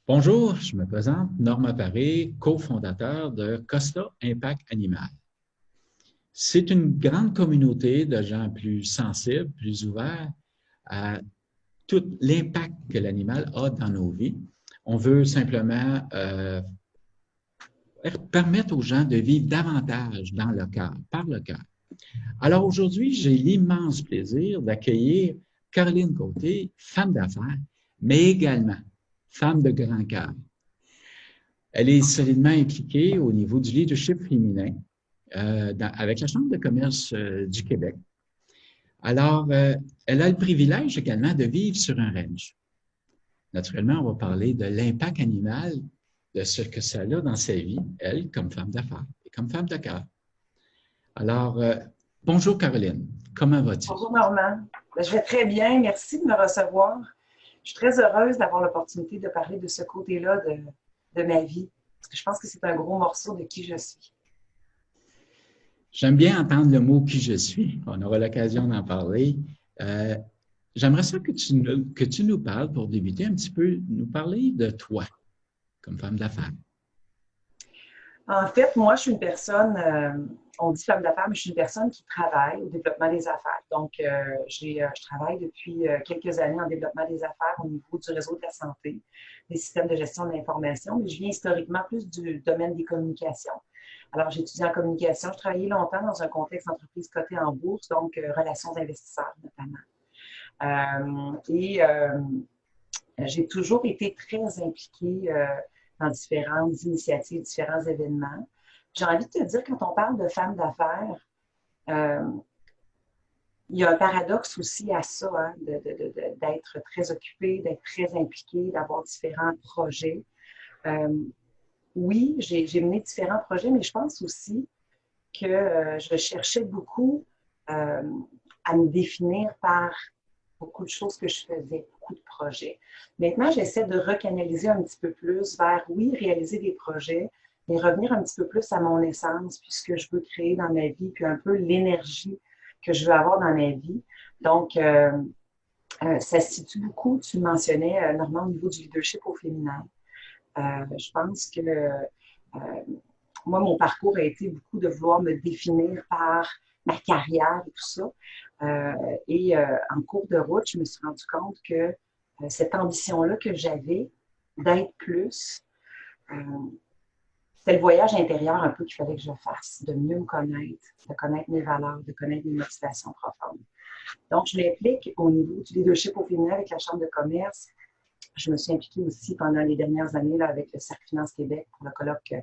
Bonjour, je me présente, Norma Paré, cofondateur de Costa Impact Animal. C'est une grande communauté de gens plus sensibles, plus ouverts à tout l'impact que l'animal a dans nos vies. On veut simplement permettre aux gens de vivre davantage dans le cœur, par le cœur. Alors aujourd'hui, j'ai l'immense plaisir d'accueillir Caroline Côté, femme d'affaires, mais également femme de grand cœur. Elle est solidement impliquée au niveau du leadership féminin avec la Chambre de commerce du Québec. Alors, elle a le privilège également de vivre sur un ranch. Naturellement, on va parler de l'impact animal, de ce que ça a dans sa vie, elle, comme femme d'affaires et comme femme de cœur. Alors, bonjour Caroline, comment vas-tu? Bonjour Normand. Je vais très bien, merci de me recevoir. Je suis très heureuse d'avoir l'opportunité de parler de ce côté-là de ma vie, parce que je pense que c'est un gros morceau de qui je suis. J'aime bien entendre le mot « qui je suis ». On aura l'occasion d'en parler. J'aimerais ça que tu nous parles, pour débuter un petit peu, nous parler de toi, comme femme d'affaires. En fait, moi, je suis une personne, on dit femme d'affaires, mais je suis une personne qui travaille au développement des affaires. Donc, je travaille depuis quelques années en développement des affaires au niveau du réseau de la santé, des systèmes de gestion de l'information, mais je viens historiquement plus du domaine des communications. Alors, j'ai étudié en communication. Je travaillais longtemps dans un contexte d'entreprise cotée en bourse, donc relations d'investisseurs notamment. J'ai toujours été très impliquée dans différentes initiatives, différents événements. J'ai envie de te dire, quand on parle de femmes d'affaires, il y a un paradoxe aussi à ça, hein, d'être très occupée, d'être très impliquée, d'avoir différents projets. Oui, j'ai mené différents projets, mais je pense aussi que je cherchais beaucoup à me définir par beaucoup de choses que je faisais, beaucoup de projets. Maintenant, j'essaie de recanaliser un petit peu plus vers, oui, réaliser des projets, mais revenir un petit peu plus à mon essence, puis ce que je veux créer dans ma vie, puis un peu l'énergie que je veux avoir dans ma vie. Donc, ça se situe beaucoup, tu le mentionnais, Normand, au niveau du leadership au féminin. Je pense que moi, mon parcours a été beaucoup de vouloir me définir par ma carrière et tout ça. En cours de route, je me suis rendu compte que cette ambition-là que j'avais d'être plus, c'était le voyage intérieur un peu qu'il fallait que je fasse, de mieux me connaître, de connaître mes valeurs, de connaître mes motivations profondes. Donc, je m'implique au niveau du leadership au féminin avec la Chambre de commerce. Je me suis impliquée aussi pendant les dernières années là, avec le Cercle Finance Québec pour le colloque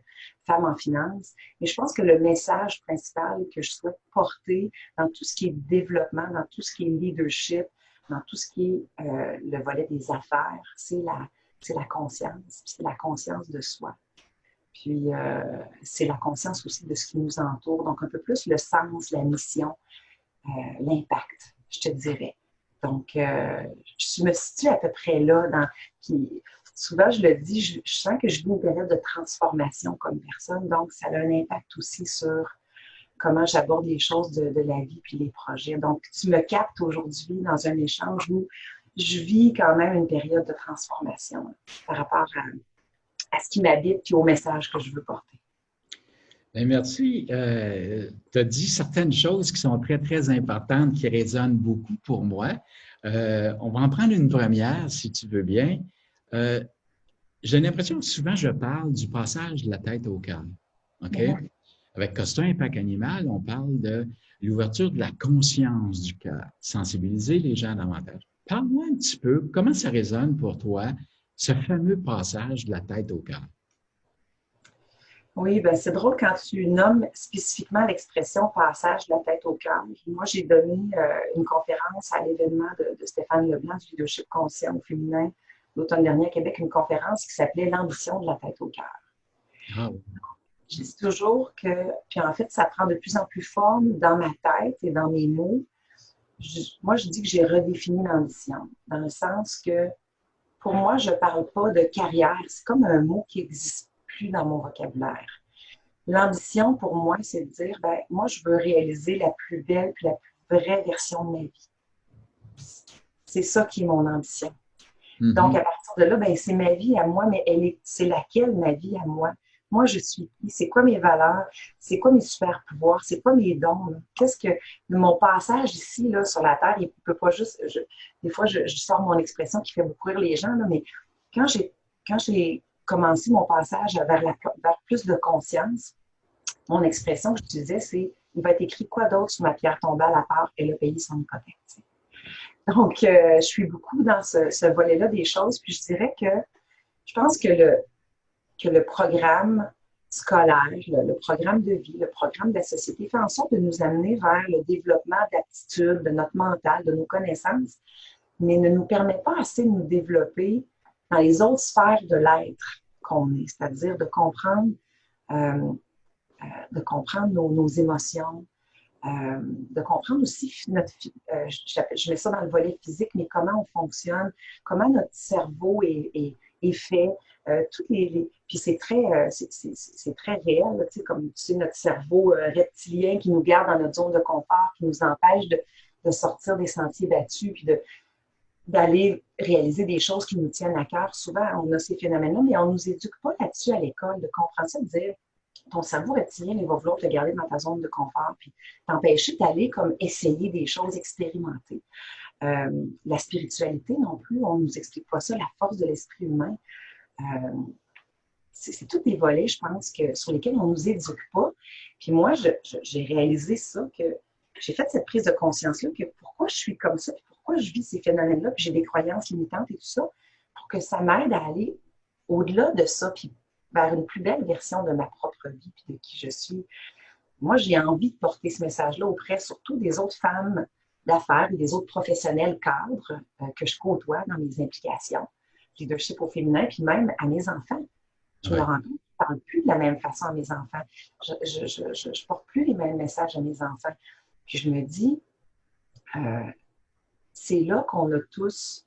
Femmes en finance. Mais je pense que le message principal que je souhaite porter dans tout ce qui est développement, dans tout ce qui est leadership, dans tout ce qui est le volet des affaires, c'est la conscience. C'est la conscience de soi. Puis c'est la conscience aussi de ce qui nous entoure. Donc un peu plus le sens, la mission, l'impact, je te dirais. Donc, je me situe à peu près là. Puis, souvent, je le dis, je sens que je vis une période de transformation comme personne. Donc, ça a un impact aussi sur comment j'aborde les choses de la vie puis les projets. Donc, tu me captes aujourd'hui dans un échange où je vis quand même une période de transformation par rapport à ce qui m'habite puis au message que je veux porter. Bien, merci. Tu as dit certaines choses qui sont très, très importantes, qui résonnent beaucoup pour moi. On va en prendre une première, si tu veux bien. J'ai l'impression que souvent, je parle du passage de la tête au cœur. OK? Mm-hmm. Avec Costa Impact Animal, on parle de l'ouverture de la conscience du cœur, sensibiliser les gens davantage. Parle-moi un petit peu, comment ça résonne pour toi, ce fameux passage de la tête au cœur? Oui, ben c'est drôle quand tu nommes spécifiquement l'expression passage de la tête au cœur. Moi, j'ai donné une conférence à l'événement de Stéphane Leblanc du leadership conscient au féminin l'automne dernier à Québec, une conférence qui s'appelait L'ambition de la tête au cœur. Ah oui. Je dis toujours que, puis en fait, ça prend de plus en plus forme dans ma tête et dans mes mots. Moi, je dis que j'ai redéfini l'ambition, dans le sens que pour moi, je ne parle pas de carrière. C'est comme un mot qui existe plus dans mon vocabulaire. L'ambition, pour moi, c'est de dire, ben, moi, je veux réaliser la plus belle puis la plus vraie version de ma vie. C'est ça qui est mon ambition. Donc, à partir de là, ben, c'est ma vie à moi, mais c'est laquelle ma vie à moi? Moi, je suis qui? C'est quoi mes valeurs? C'est quoi mes super pouvoirs? C'est quoi mes dons? Là? Qu'est-ce que mon passage ici, là, sur la Terre, il ne peut pas juste. Des fois, je sors mon expression qui fait beaucoup rire les gens, là, mais quand j'ai commencé mon passage vers plus de conscience, mon expression que j'utilisais, c'est il va être écrit quoi d'autre sur ma pierre tombale à part elle a payé son hypothèque. T'sais. Donc, je suis beaucoup dans ce volet-là des choses, puis je dirais que je pense que le programme scolaire, le programme de vie, le programme de la société fait en sorte de nous amener vers le développement d'aptitudes, de notre mental, de nos connaissances, mais ne nous permet pas assez de nous développer dans les autres sphères de l'être qu'on est, c'est-à-dire euh, de comprendre nos émotions, de comprendre aussi je mets ça dans le volet physique, mais comment on fonctionne, comment notre cerveau est fait, puis c'est très réel, là, comme tu sais, notre cerveau reptilien qui nous garde dans notre zone de confort, qui nous empêche de sortir des sentiers battus, puis d'aller réaliser des choses qui nous tiennent à cœur. Souvent, on a ces phénomènes-là, mais on ne nous éduque pas là-dessus à l'école, de comprendre ça, de dire ton cerveau reptilien, il va vouloir te garder dans ta zone de confort, puis t'empêcher d'aller comme essayer des choses, expérimenter. La spiritualité non plus, on ne nous explique pas ça, la force de l'esprit humain. C'est tous des volets, je pense, sur lesquels on ne nous éduque pas. Puis moi, j'ai réalisé ça, que j'ai fait cette prise de conscience-là, que pourquoi je suis comme ça, puis pourquoi je vis ces phénomènes-là, puis j'ai des croyances limitantes et tout ça, pour que ça m'aide à aller au-delà de ça, puis vers une plus belle version de ma propre vie, puis de qui je suis. Moi, j'ai envie de porter ce message-là auprès surtout des autres femmes d'affaires et des autres professionnels cadres que je côtoie dans mes implications, leadership au féminin, puis même à mes enfants. Je me rends compte que je ne parle plus de la même façon à mes enfants. Je ne porte plus les mêmes messages à mes enfants. Puis je me dis, c'est là qu'on a tous,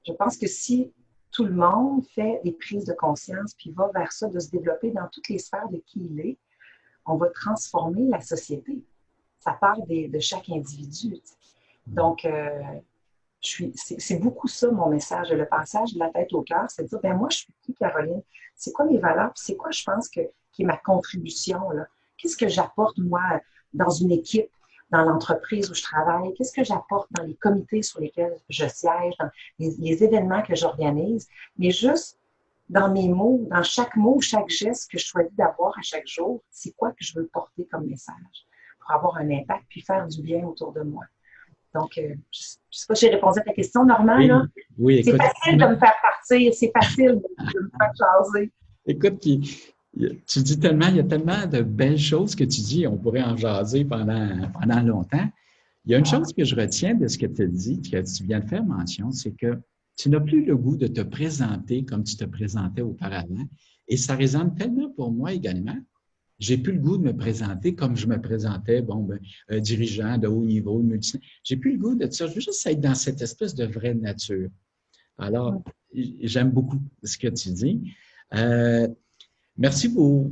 je pense que si tout le monde fait des prises de conscience puis va vers ça, de se développer dans toutes les sphères de qui il est, on va transformer la société. Ça part de chaque individu. Donc, c'est beaucoup ça mon message, le passage de la tête au cœur, c'est de dire, ben moi, je suis qui, Caroline? C'est quoi mes valeurs? Puis c'est quoi, je pense, qui est ma contribution, là? Qu'est-ce que j'apporte, moi, dans une équipe, dans l'entreprise où je travaille? Qu'est-ce que j'apporte dans les comités sur lesquels je siège, dans les événements que j'organise? Mais juste dans mes mots, dans chaque mot, chaque geste que je choisis d'avoir à chaque jour, c'est quoi que je veux porter comme message pour avoir un impact puis faire du bien autour de moi. Donc, je ne sais pas si j'ai répondu à ta question, Normand. Oui, là. oui, c'est écoute, facile de me faire partir, c'est facile de me faire jaser. écoute, tu dis tellement, il y a tellement de belles choses que tu dis, on pourrait en jaser pendant longtemps. Il y a une chose que je retiens de ce que tu as dit, que tu viens de faire mention, c'est que tu n'as plus le goût de te présenter comme tu te présentais auparavant. Et ça résonne tellement pour moi également. J'ai plus le goût de me présenter comme je me présentais, dirigeant de haut niveau, J'ai plus le goût de ça. Je veux juste être dans cette espèce de vraie nature. Alors, j'aime beaucoup ce que tu dis. Merci pour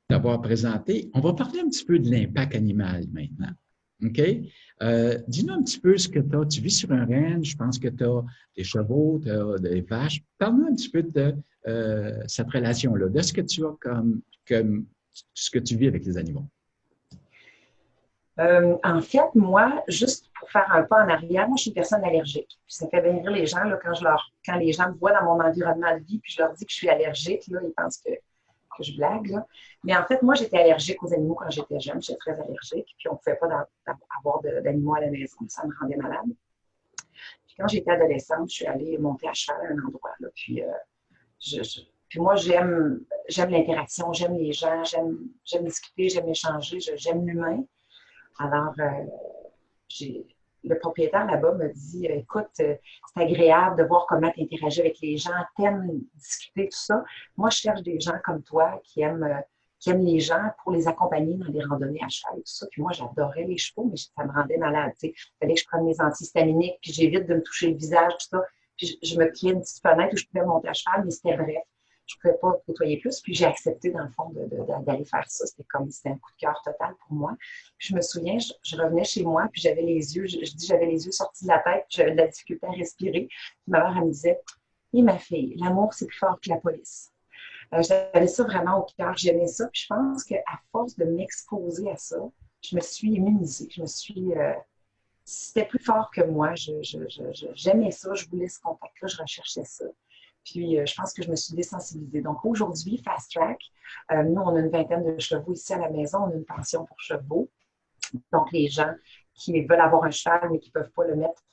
t'avoir présenté. On va parler un petit peu de l'impact animal maintenant. OK? Dis-nous un petit peu ce que tu as. Tu vis sur un ranch, je pense que tu as des chevaux, tu as des vaches. Parle-nous un petit peu de cette relation-là, de ce que tu as comme ce que tu vis avec les animaux. En fait, moi, juste pour faire un pas en arrière, moi, je suis une personne allergique. Puis ça fait bien rire les gens là, quand les gens me voient dans mon environnement de vie, puis je leur dis que je suis allergique, là, ils pensent que je blague. Là. Mais en fait, moi, j'étais allergique aux animaux quand j'étais jeune. J'étais très allergique. Puis on ne pouvait pas avoir d'animaux à la maison. Ça me rendait malade. Puis quand j'étais adolescente, je suis allée monter à cheval à un endroit. Là, puis, puis moi, j'aime l'interaction, j'aime les gens, j'aime discuter, j'aime échanger, j'aime l'humain. Alors, le propriétaire là-bas me dit, écoute, c'est agréable de voir comment tu interagis avec les gens, t'aimes discuter, tout ça. Moi, je cherche des gens comme toi qui aiment les gens pour les accompagner dans des randonnées à cheval et tout ça. Puis moi, j'adorais les chevaux, mais ça me rendait malade. Il fallait que je prenne mes antihistaminiques, puis j'évite de me toucher le visage, tout ça. Puis je me créais une petite fenêtre où je pouvais monter à cheval, mais c'était bref. Je ne pouvais pas côtoyer plus. Puis j'ai accepté, dans le fond, d'aller faire ça. C'était un coup de cœur total pour moi. Puis je me souviens, je revenais chez moi, puis j'avais les yeux, j'avais les yeux sortis de la tête, puis j'avais de la difficulté à respirer. Puis ma mère, elle me disait, Et ma fille, l'amour, c'est plus fort que la police. J'avais ça vraiment au cœur, j'aimais ça. Puis je pense qu'à force de m'exposer à ça, je me suis immunisée. C'était plus fort que moi. J'aimais ça, je voulais ce contact-là, je recherchais ça. Puis, je pense que je me suis désensibilisée. Donc, aujourd'hui, Fast Track, nous, on a une vingtaine de chevaux ici à la maison. On a une pension pour chevaux. Donc, les gens qui veulent avoir un cheval, mais qui ne peuvent pas le mettre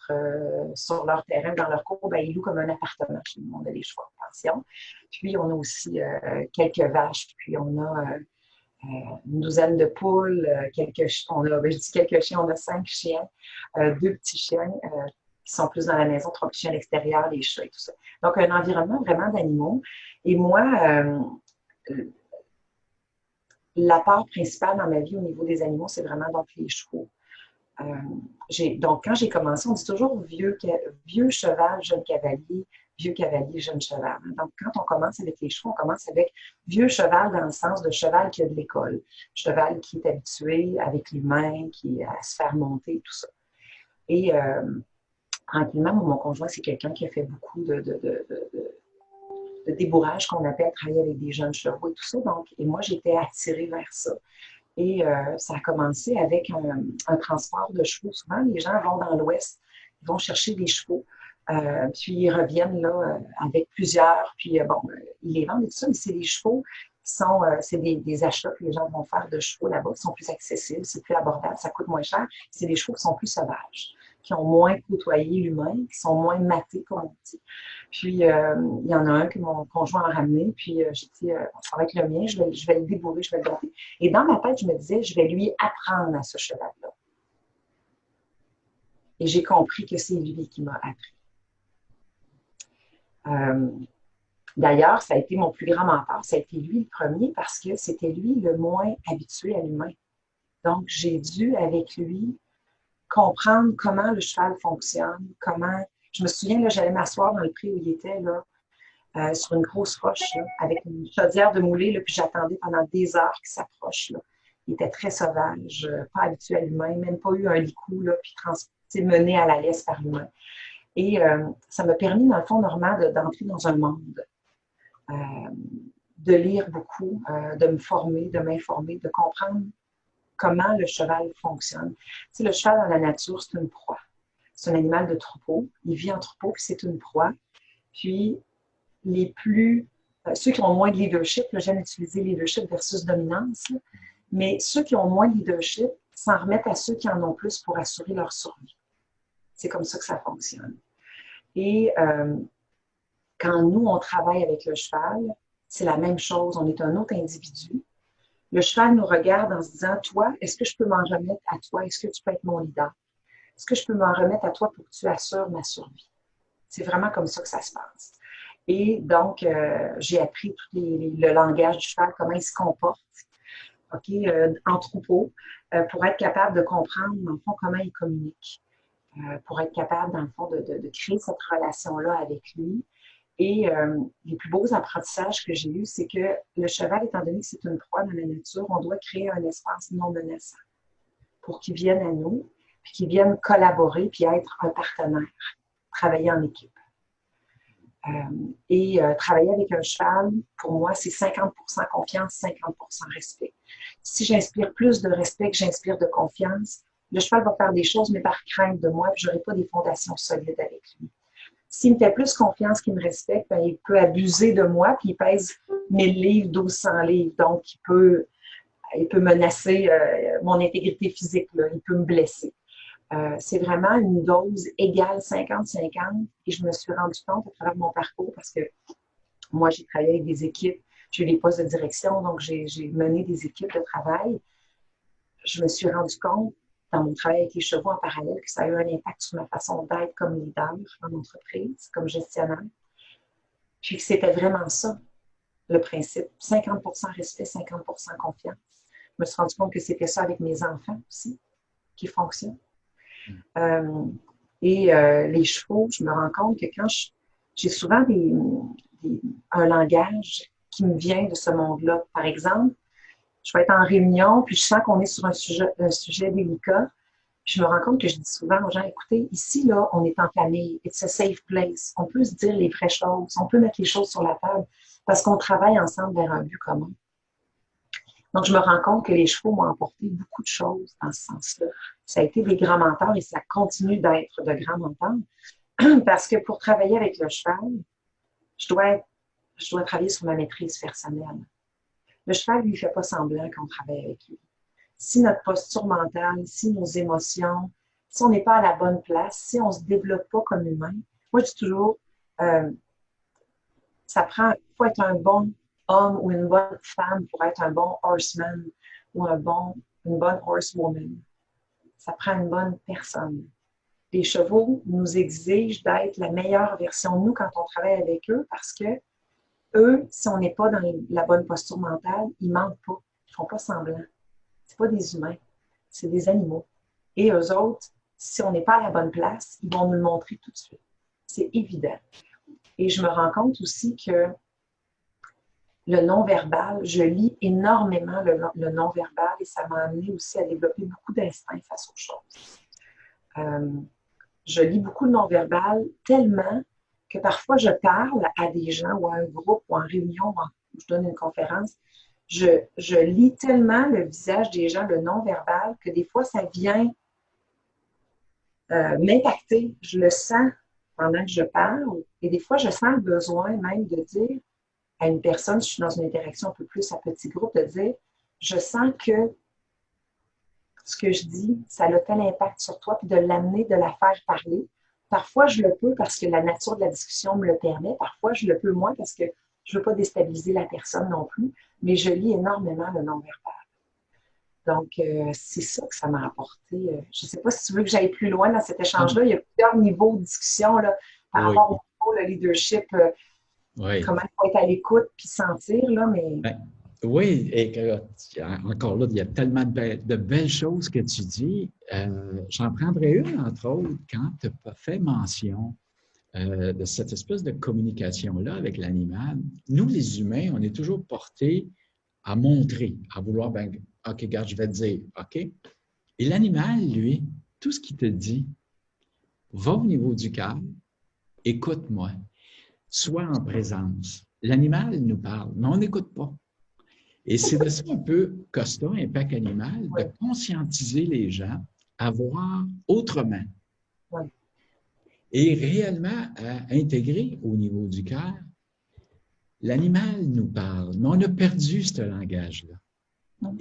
sur leur terrain, dans leur cour, ben, ils louent comme un appartement chez nous. On a des chevaux en pension. Puis, on a aussi quelques vaches. Puis, on a une douzaine de poules, je dis quelques chiens, on a 5 chiens, 2 petits chiens qui sont plus dans la maison, 3 petits chiens à l'extérieur, les chats et tout ça. Donc, un environnement vraiment d'animaux. Et moi, la part principale dans ma vie au niveau des animaux, c'est vraiment donc les chevaux. Donc, quand j'ai commencé, on dit toujours vieux cheval, jeune cavalier, vieux cavalier, jeune cheval. Donc, quand on commence avec les chevaux, on commence avec vieux cheval dans le sens de cheval qui a de l'école, cheval qui est habitué avec l'humain, qui à se faire monter, tout ça. Et tranquillement, mon conjoint, c'est quelqu'un qui a fait beaucoup de débourrage qu'on appelle travailler avec des jeunes chevaux et tout ça. Donc, et moi, j'étais attirée vers ça. Et ça a commencé avec un transport de chevaux. Souvent, les gens vont dans l'Ouest, ils vont chercher des chevaux, puis ils reviennent là avec plusieurs, puis bon, ils les vendent et tout ça, mais c'est des chevaux qui sont, c'est des achats que les gens vont faire de chevaux là-bas, qui sont plus accessibles, c'est plus abordable, ça coûte moins cher. C'est des chevaux qui sont plus sauvages, qui ont moins côtoyé l'humain, qui sont moins matés, comme on dit. Puis, il y en a un que mon conjoint a ramené, puis j'ai dit, ça va être le mien, je vais le débourrer, je vais le dompter. Et dans ma tête, je me disais, je vais lui apprendre à ce cheval-là. Et j'ai compris que c'est lui qui m'a appris. D'ailleurs, ça a été mon plus grand mentor. Ça a été lui le premier parce que c'était lui le moins habitué à l'humain. Donc, j'ai dû, avec lui, comprendre comment le cheval fonctionne, comment... Je me souviens, là, j'allais m'asseoir dans le pré où il était, là, sur une grosse roche, là, avec une chaudière de moulée, là, puis j'attendais pendant des heures qu'il s'approche. Là. Il était très sauvage, pas habitué à l'humain, même pas eu un licou, là, puis mené à la laisse par l'humain. Et ça m'a permis, dans le fond, Normand, d'entrer dans un monde, de lire beaucoup, de me former, de m'informer, de comprendre comment le cheval fonctionne. Tu sais, le cheval dans la nature, c'est une proie. C'est un animal de troupeau. Il vit en troupeau, puis c'est une proie. Puis, ceux qui ont moins de leadership, là, j'aime utiliser leadership versus dominance, là, mais ceux qui ont moins de leadership s'en remettent à ceux qui en ont plus pour assurer leur survie. C'est comme ça que ça fonctionne. Et quand nous, on travaille avec le cheval, c'est la même chose. On est un autre individu. Le cheval nous regarde en se disant, toi, est-ce que je peux m'en remettre à toi? Est-ce que tu peux être mon leader? Est-ce que je peux m'en remettre à toi pour que tu assures ma survie? C'est vraiment comme ça que ça se passe. Et donc, j'ai appris le langage du cheval, comment il se comporte, en troupeau, pour être capable de comprendre, dans le fond, comment il communique, pour être capable, dans le fond, de créer cette relation-là avec lui. Et les plus beaux apprentissages que j'ai eus, c'est que le cheval, étant donné que c'est une proie dans la nature, on doit créer un espace non menaçant pour qu'il vienne à nous, puis qu'il vienne collaborer, puis être un partenaire, travailler en équipe. Travailler avec un cheval, pour moi, c'est 50% confiance, 50% respect. Si j'inspire plus de respect que j'inspire de confiance, le cheval va faire des choses, mais par crainte de moi, puis je n'aurai pas des fondations solides avec lui. S'il me fait plus confiance qu'il me respecte, ben, il peut abuser de moi, puis il pèse 1000 livres, 1200 livres. Donc, il peut menacer mon intégrité physique, là. Il peut me blesser. C'est vraiment une dose égale 50-50 et je me suis rendu compte à travers mon parcours parce que moi, j'ai travaillé avec des équipes, j'ai eu des postes de direction, donc j'ai mené des équipes de travail. Je me suis rendu compte dans mon travail avec les chevaux en parallèle que ça a eu un impact sur ma façon d'être comme leader en entreprise, comme gestionnaire. Puis que c'était vraiment ça, le principe. 50% respect, 50% confiance. Je me suis rendu compte que c'était ça avec mes enfants aussi, qui fonctionne. Les chevaux, je me rends compte que quand j'ai souvent un langage qui me vient de ce monde-là. Par exemple, je vais être en réunion, puis je sens qu'on est sur un sujet délicat. Je me rends compte que je dis souvent aux gens, écoutez, ici, là, on est en famille. It's a safe place. On peut se dire les vraies choses. On peut mettre les choses sur la table parce qu'on travaille ensemble vers un but commun. Donc, je me rends compte que les chevaux m'ont apporté beaucoup de choses dans ce sens-là. Ça a été des grands mentors et ça continue d'être de grands mentors parce que pour travailler avec le cheval, je dois travailler sur ma maîtrise personnelle. Le cheval, lui, ne fait pas semblant qu'on travaille avec lui. Si notre posture mentale, si nos émotions, si on n'est pas à la bonne place, si on ne se développe pas comme humain, moi, je dis toujours, faut être un bon homme ou une bonne femme pour être un bon horseman ou une bonne horsewoman. Ça prend une bonne personne. Les chevaux nous exigent d'être la meilleure version de nous quand on travaille avec eux parce que eux, si on n'est pas dans la bonne posture mentale, ils mentent pas, ils font pas semblant. C'est pas des humains, c'est des animaux. Et eux autres, si on n'est pas à la bonne place, ils vont nous le montrer tout de suite. C'est évident. Et je me rends compte aussi que le non-verbal, je lis énormément le non-verbal et ça m'a amené aussi à développer beaucoup d'instinct face aux choses. Je lis beaucoup le non-verbal tellement que parfois je parle à des gens ou à un groupe ou en réunion où je donne une conférence. Je lis tellement le visage des gens, le non-verbal, que des fois ça vient m'impacter. Je le sens pendant que je parle et des fois je sens le besoin même de dire à une personne, si je suis dans une interaction un peu plus à petit groupe, de dire je sens que ce que je dis, ça a tel impact sur toi, puis de l'amener, de la faire parler. Parfois, je le peux parce que la nature de la discussion me le permet. Parfois, je le peux moins parce que je ne veux pas déstabiliser la personne non plus. Mais je lis énormément le non-verbal. Donc, c'est ça que ça m'a apporté. Je ne sais pas si tu veux que j'aille plus loin dans cet échange-là. Il y a plusieurs niveaux de discussion là, par rapport au niveau, le leadership, comment il faut être à l'écoute puis sentir, là, mais... Oui, et encore là, il y a tellement de belles choses que tu dis. J'en prendrai une, entre autres, quand tu as fait mention de cette espèce de communication-là avec l'animal. Nous, les humains, on est toujours portés à montrer, à vouloir, ben, OK, regarde, je vais te dire, OK? Et l'animal, lui, tout ce qu'il te dit, va au niveau du cœur, écoute-moi, sois en présence. L'animal nous parle, mais on n'écoute pas. Et c'est de ça un peu Costa, Impact Animal, de conscientiser les gens à voir autrement. Oui. Et réellement à intégrer au niveau du cœur, l'animal nous parle, mais on a perdu ce langage-là.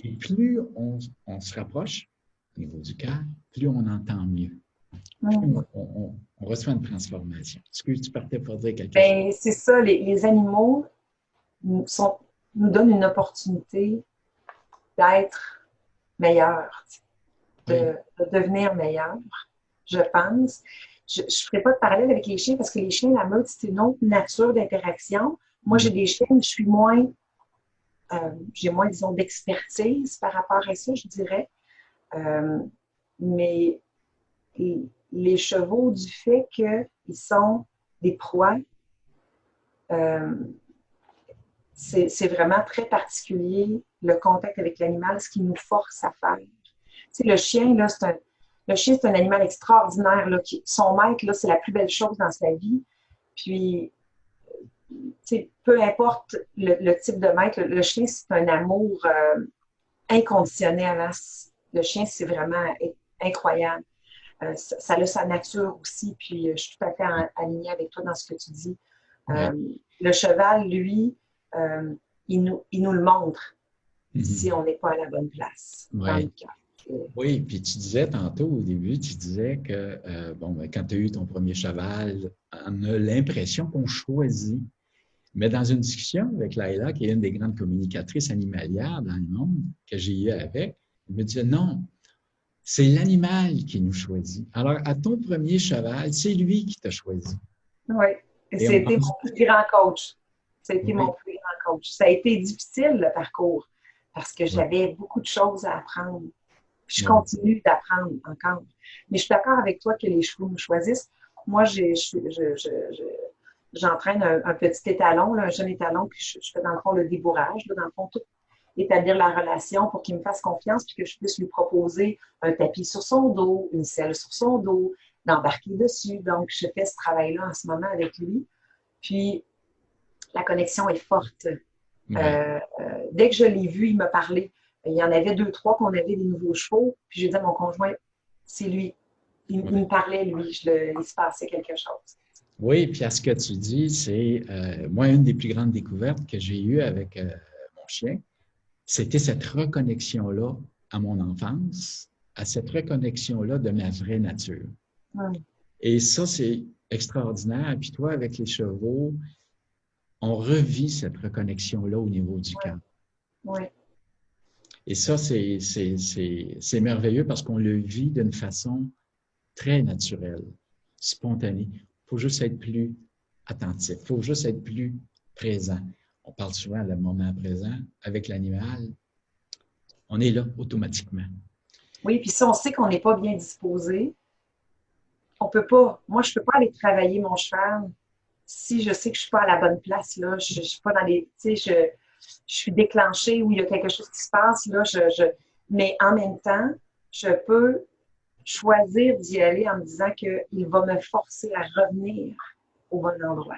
Et plus on se rapproche au niveau du cœur, plus on entend mieux. Plus on reçoit une transformation. Est-ce que tu partais pour dire quelque chose? C'est ça, les animaux nous donnent une opportunité d'être meilleurs, de devenir meilleurs, je pense. Je ne ferai pas de parallèle avec les chiens parce que les chiens, la meute, c'est une autre nature d'interaction. Moi, j'ai des chiens, j'ai moins, disons, d'expertise par rapport à ça, je dirais. Mais les chevaux, du fait qu'ils sont des proies, c'est vraiment très particulier, le contact avec l'animal, ce qui nous force à faire. Tu sais, le chien, là, c'est un animal extraordinaire. Là, son maître, là, c'est la plus belle chose dans sa vie. Puis, tu sais, peu importe le type de maître, le chien, c'est un amour inconditionnel. Hein? Le chien, c'est vraiment incroyable. Ça a sa nature aussi, puis je suis tout à fait alignée avec toi dans ce que tu dis. Le cheval, lui, il nous le montre si on n'est pas à la bonne place dans le cœur. Oui, puis tu disais tantôt au début, tu disais que quand tu as eu ton premier cheval, on a l'impression qu'on choisit. Mais dans une discussion avec Laila, qui est une des grandes communicatrices animalières dans le monde que j'ai eu avec, elle me disait non, c'est l'animal qui nous choisit. Alors, à ton premier cheval, c'est lui qui t'a choisi. Oui, et c'était mon plus grand coach. Ça a été mon plus grand coach. Ça a été difficile, le parcours, parce que j'avais beaucoup de choses à apprendre. Je continue d'apprendre encore. Mais je suis d'accord avec toi que les chevaux nous choisissent. Moi, j'entraîne un petit étalon, là, un jeune étalon, puis je fais dans le fond le débourrage. Là, dans le fond, établir la relation pour qu'il me fasse confiance puis que je puisse lui proposer un tapis sur son dos, une selle sur son dos, d'embarquer dessus. Donc, je fais ce travail-là en ce moment avec lui. Puis, la connexion est forte. Ouais. Dès que je l'ai vu, il m'a parlé. Il y en avait 2, 3 qu'on avait des nouveaux chevaux. Puis, j'ai dit à mon conjoint, c'est lui. Il me parlait, lui. Il se passait quelque chose. Oui, puis à ce que tu dis, c'est moi, une des plus grandes découvertes que j'ai eues avec mon chien, c'était cette reconnexion-là à mon enfance, à cette reconnexion-là de ma vraie nature. Et ça, c'est extraordinaire. Puis toi, avec les chevaux, on revit cette reconnexion-là au niveau du cœur. Oui. Et ça, c'est merveilleux parce qu'on le vit d'une façon très naturelle, spontanée. Il faut juste être plus attentif. Il faut juste être plus présent. On parle souvent le moment présent. Avec l'animal, on est là automatiquement. Oui, puis si on sait qu'on n'est pas bien disposé, on peut pas. Moi, je ne peux pas aller travailler mon cheval si je sais que je ne suis pas à la bonne place. Là. Je suis pas dans les. Tu sais, je suis déclenchée ou il y a quelque chose qui se passe. Là, mais en même temps, je peux choisir d'y aller en me disant qu'il va me forcer à revenir au bon endroit.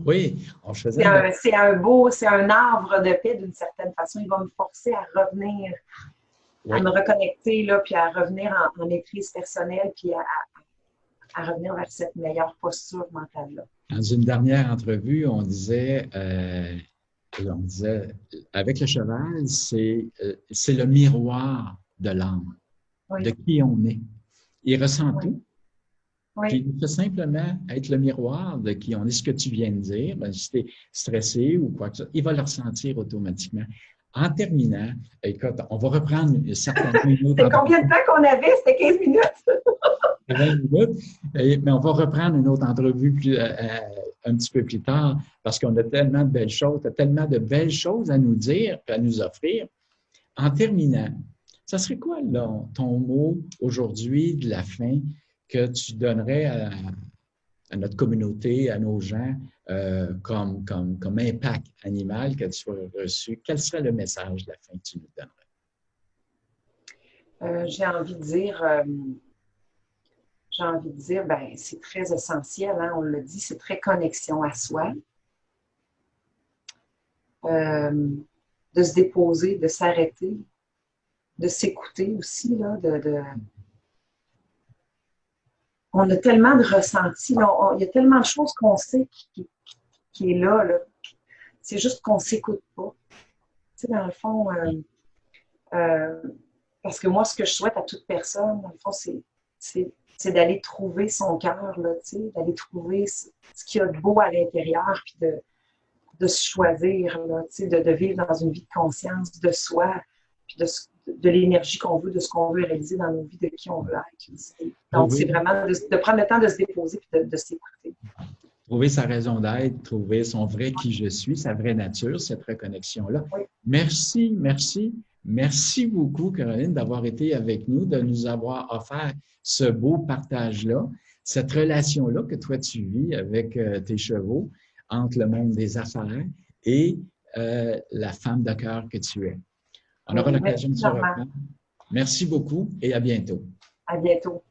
Oui, on faisait. C'est un arbre de paix d'une certaine façon. Il va me forcer à revenir, à me reconnecter, là, puis à revenir en maîtrise personnelle, puis à revenir vers cette meilleure posture mentale-là. Dans une dernière entrevue, on disait avec le cheval, c'est le miroir de l'âme, de qui on est. Il ressent tout. Oui. Puis il peut simplement être le miroir de qui on est. Ce que tu viens de dire, ben, si tu es stressé ou quoi que ce soit, il va le ressentir automatiquement. En terminant, écoute, on va reprendre certainement une autre. C'était combien de temps qu'on avait? C'était 15 minutes? 20 minutes, mais on va reprendre une autre entrevue un petit peu plus tard parce qu'on a tellement de belles choses, tu as tellement de belles choses à nous dire et à nous offrir. En terminant, ça serait quoi là, ton mot aujourd'hui de la fin que tu donnerais à notre communauté, à nos gens, comme impact animal que tu as reçu? Quel serait le message de la fin que tu nous donnerais? J'ai envie de dire, ben, c'est très essentiel, hein, on l'a dit, c'est très connexion à soi. De se déposer, de s'arrêter, de s'écouter aussi, là, on a tellement de ressentis, il y a tellement de choses qu'on sait qui est là. C'est juste qu'on ne s'écoute pas. Tu sais, dans le fond, parce que moi, ce que je souhaite à toute personne, dans le fond, c'est d'aller trouver son cœur, là, tu sais, d'aller trouver ce qu'il y a de beau à l'intérieur, puis de se choisir, là, tu sais, de vivre dans une vie de conscience de soi, puis de l'énergie qu'on veut, de ce qu'on veut réaliser dans nos vies, de qui on veut être. Donc, c'est vraiment de prendre le temps de se déposer et de s'écouter. Trouver sa raison d'être, trouver son vrai qui je suis, sa vraie nature, cette reconnexion-là. Oui. Merci beaucoup, Caroline, d'avoir été avec nous, de nous avoir offert ce beau partage-là, cette relation-là que toi tu vis avec tes chevaux entre le monde des affaires et la femme de cœur que tu es. On aura l'occasion de se reprendre. Merci beaucoup et à bientôt. À bientôt.